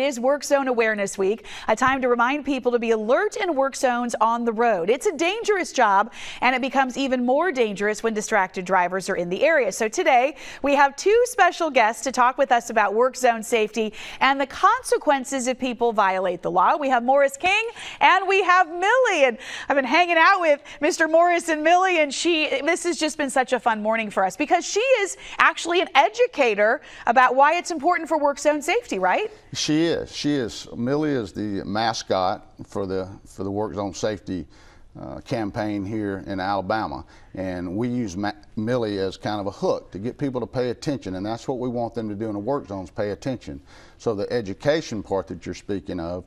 It is Work Zone Awareness Week, a time to remind people to be alert in work zones on the road. It's a dangerous job, and it becomes even more dangerous when distracted drivers are in the area. So today, we have two special guests to talk with us about work zone safety and the consequences if people violate the law. We have Morris King and we have Millie, and I've been hanging out with Mr. Morris and Millie, and this has just been such a fun morning for us because she is actually an educator about why it's important for work zone safety, right? She is. Millie is the mascot for the Work Zone Safety campaign here in Alabama, and we use Millie as kind of a hook to get people to pay attention, and that's what we want them to do in the work zones, pay attention. So the education part that you're speaking of,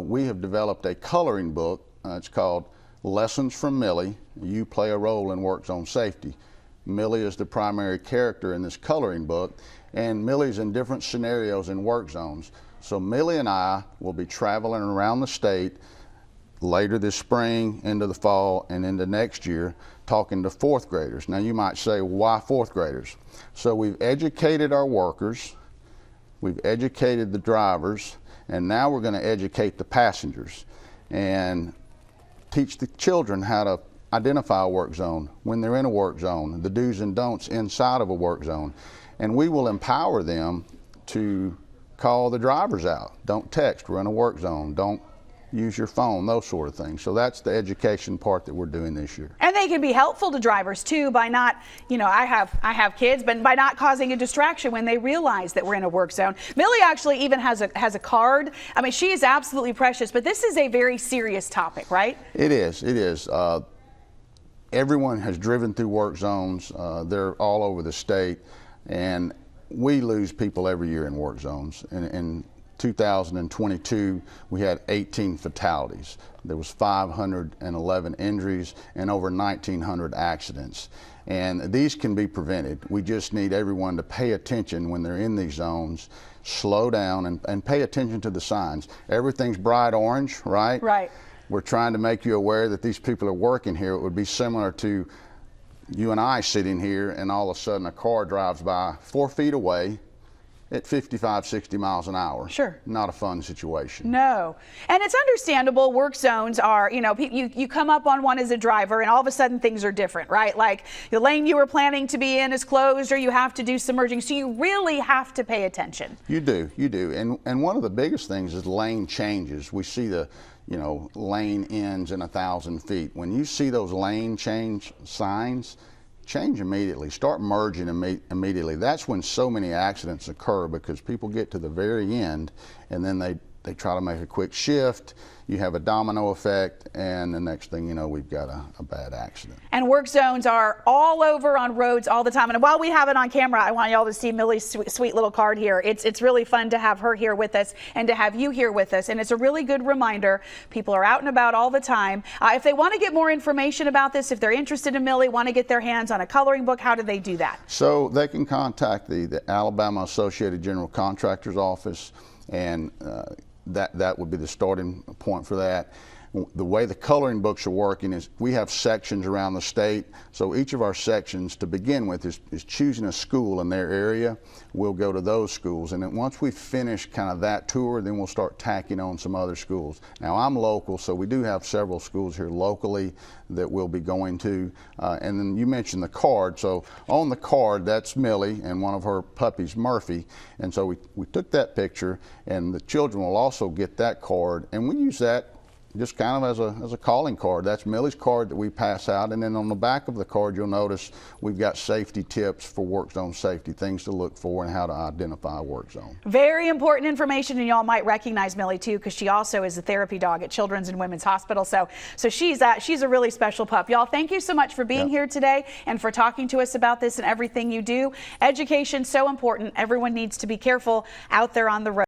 we have developed a coloring book. It's called Lessons from Millie, You Play a Role in Work Zone Safety. Millie is the primary character in this coloring book, and Millie's in different scenarios in work zones. So Millie and I will be traveling around the state later this spring, into the fall, and into next year, talking to fourth graders. Now you might say, why fourth graders? So we've educated our workers, we've educated the drivers, and now we're going to educate the passengers and teach the children how to identify a work zone, when they're in a work zone, the do's and don'ts inside of a work zone. And we will empower them to call the drivers out. Don't text, we're in a work zone. Don't use your phone, those sort of things. So that's the education part that we're doing this year. And they can be helpful to drivers too by not, I have kids, but by not causing a distraction when they realize that we're in a work zone. Millie actually even has a card. I mean, she is absolutely precious, but this is a very serious topic, right? It is. Everyone has driven through work zones. They're all over the state, and we lose people every year in work zones. In 2022, we had 18 fatalities. There was 511 injuries and over 1,900 accidents. And these can be prevented. We just need everyone to pay attention when they're in these zones, slow down and pay attention to the signs. Everything's bright orange, right? Right. We're trying to make you aware that these people are working here. It would be similar to you and I sitting here, and all of a sudden a car drives by 4 feet away at 55, 60 miles an hour. Sure. Not a fun situation. No. And it's understandable. Work zones are, you come up on one as a driver and all of a sudden things are different, right? Like the lane you were planning to be in is closed, or you have to do some merging. So you really have to pay attention. You do. And one of the biggest things is lane changes. We see the lane ends in 1,000 feet. When you see those lane change signs, change immediately. Start merging immediately. That's when so many accidents occur, because people get to the very end and then they try to make a quick shift. You have a domino effect, and the next thing you know, we've got a bad accident. And work zones are all over on roads all the time. And while we have it on camera, I want y'all to see Millie's sweet little card here. It's really fun to have her here with us and to have you here with us. And it's a really good reminder. People are out and about all the time. If they want to get more information about this, if they're interested in Millie, want to get their hands on a coloring book, how do they do that? So they can contact the Alabama Associated General Contractors Office, and that would be the starting point for that. The way the coloring books are working is we have sections around the state. So each of our sections to begin with is choosing a school in their area. We'll go to those schools, and then once we finish kind of that tour, then we'll start tacking on some other schools. Now I'm local, so we do have several schools here locally that we'll be going to. And then you mentioned the card. So on the card, that's Millie and one of her puppies, Murphy. And so we took that picture, and the children will also get that card, and we use that just kind of as a calling card. That's Millie's card that we pass out, and then on the back of the card you'll notice we've got safety tips for work zone safety, things to look for and how to identify a work zone. Very important information, and y'all might recognize Millie too, because she also is a therapy dog at Children's and Women's Hospital. So she's a really special pup. Y'all, thank you so much for being here today and for talking to us about this and everything you do. Education so important. Everyone needs to be careful out there on the road.